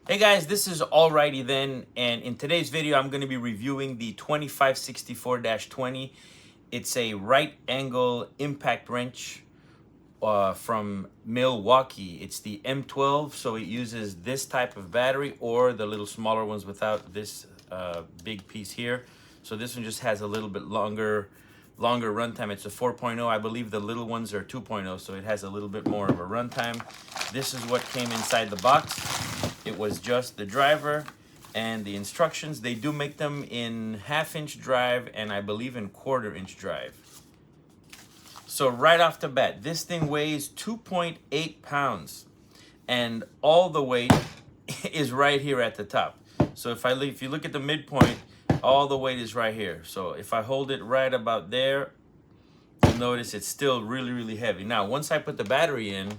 Hey guys, this is Alrighty Then, and in today's video I'm going to be reviewing the 2564-20. It's a right angle impact wrench from MILWAUKEE. It's the M12, so it uses this type of battery or the little smaller ones without this big piece here. So this one just has a little bit longer runtime. It's a 4.0. I believe the little ones are 2.0, so it has a little bit more of a runtime. This is what came inside the box. It was just the driver and the instructions. They do make them in 1/2-inch drive and I believe in 1/4-inch drive. So right off the bat, this thing weighs 2.8 pounds and all the weight is right here at the top. So if you look at the midpoint, all the weight is right here. So if I hold it right about there, you'll notice it's still really heavy. Now, once I put the battery in,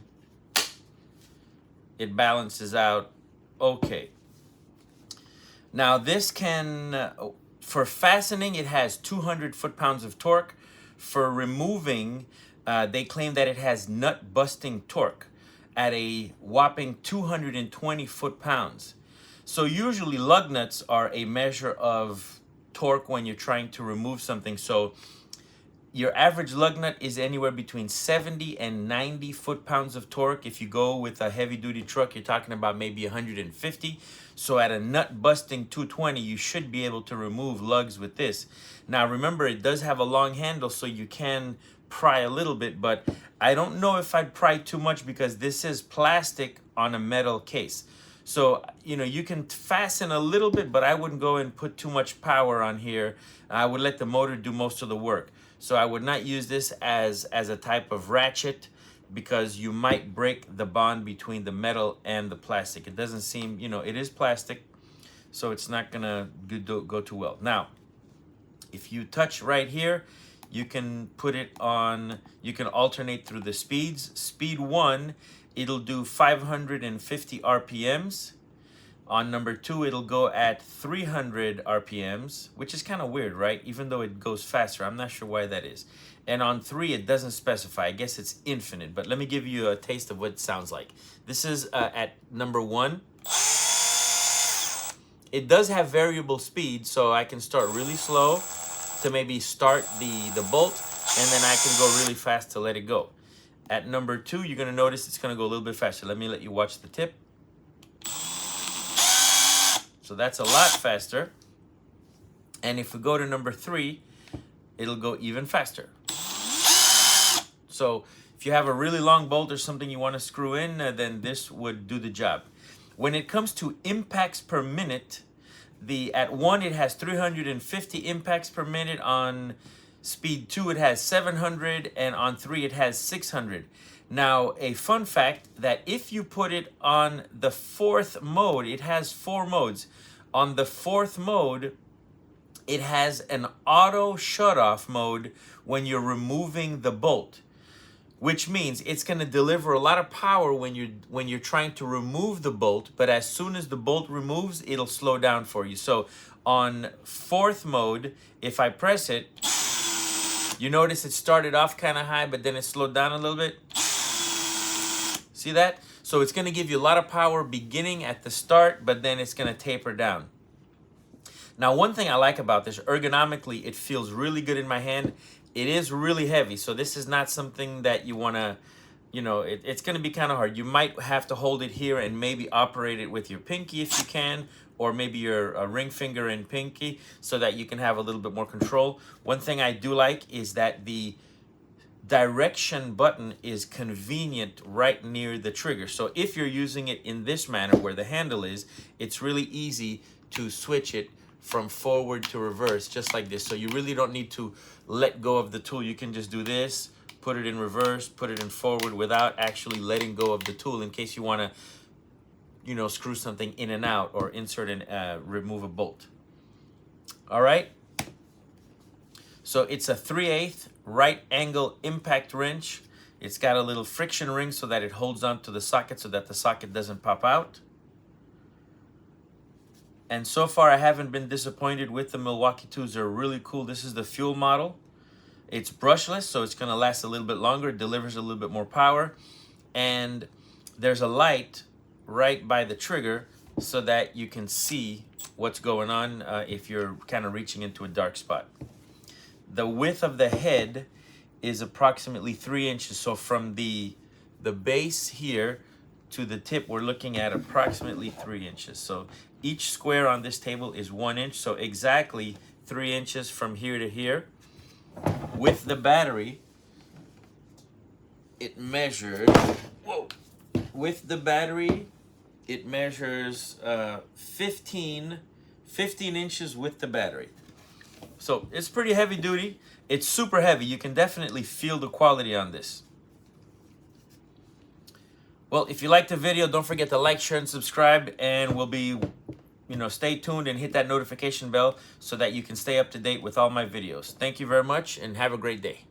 it balances out okay. Now this can, for fastening, it has 200 foot-pounds of torque. For removing, they claim that it has nut-busting torque at a whopping 220 foot-pounds. So usually lug nuts are a measure of torque when you're trying to remove something. So your average lug nut is anywhere between 70 and 90 foot-pounds of torque. If you go with a heavy-duty truck, you're talking about maybe 150. So at a nut-busting 220, you should be able to remove lugs with this. Now remember, it does have a long handle, so you can pry a little bit, but I don't know if I'd pry too much because this is plastic on a metal case. So, you know, you can fasten a little bit, but I wouldn't go and put too much power on here. I would let the motor do most of the work. So I would not use this as a type of ratchet because you might break the bond between the metal and the plastic. It doesn't seem, you know, it is plastic, so it's not gonna go too well. Now, if you touch right here, you can put it on, you can alternate through the speeds. Speed 1, it'll do 550 RPMs. On number 2, it'll go at 300 RPMs, which is kind of weird, right? Even though it goes faster, I'm not sure why that is. And on 3, it doesn't specify. I guess it's infinite, but let me give you a taste of what it sounds like. This is at number 1. It does have variable speed, so I can start really slow to maybe start the bolt, and then I can go really fast to let it go. At number 2, you're gonna notice it's gonna go a little bit faster. Let you watch the tip. So that's a lot faster. And if we go to number 3, it'll go even faster. So if you have a really long bolt or something you want to screw in, then this would do the job. When it comes to impacts per minute, at 1 it has 350 impacts per minute. On speed 2 it has 700, and on 3 it has 600. Now, a fun fact, that if you put it on the 4th mode, it has 4 modes. On the 4th mode, it has an auto shut-off mode when you're removing the bolt, which means it's going to deliver a lot of power when you're trying to remove the bolt, but as soon as the bolt removes, it'll slow down for you. So on 4th mode, if I press it, you notice it started off kind of high, but then it slowed down a little bit. See that? So it's going to give you a lot of power beginning at the start, but then it's going to taper down. Now, one thing I like about this, ergonomically, it feels really good in my hand. It is really heavy, so this is not something that you want to, you know, it's going to be kind of hard. You might have to hold it here and maybe operate it with your pinky if you can, or maybe your ring finger and pinky, so that you can have a little bit more control. One thing I do like is that the direction button is convenient right near the trigger. So if you're using it in this manner where the handle is, it's really easy to switch it from forward to reverse, just like this. So you really don't need to let go of the tool. You can just do this, put it in reverse, put it in forward without actually letting go of the tool in case you want to, you know, screw something in and out or insert and remove a bolt. All right. So it's a 3/8 right angle impact wrench. It's got a little friction ring so that it holds on to the socket so that the socket doesn't pop out. And so far I haven't been disappointed with the MILWAUKEE tools. They're really cool. This is the fuel model. It's brushless, so it's going to last a little bit longer. It delivers a little bit more power. And there's a light right by the trigger so that you can see what's going on if you're kind of reaching into a dark spot. The width of the head is approximately 3 inches. So from the base here to the tip, we're looking at approximately 3 inches. So each square on this table is 1 inch. So exactly 3 inches from here to here. With the battery, it measured, whoa, with the battery, it measures 15 inches with the battery. So it's pretty heavy duty. It's super heavy. You can definitely feel the quality on this. Well, if you liked the video, don't forget to like, share, and subscribe, and we'll be, stay tuned and hit that notification bell so that you can stay up to date with all my videos. Thank you very much, and have a great day.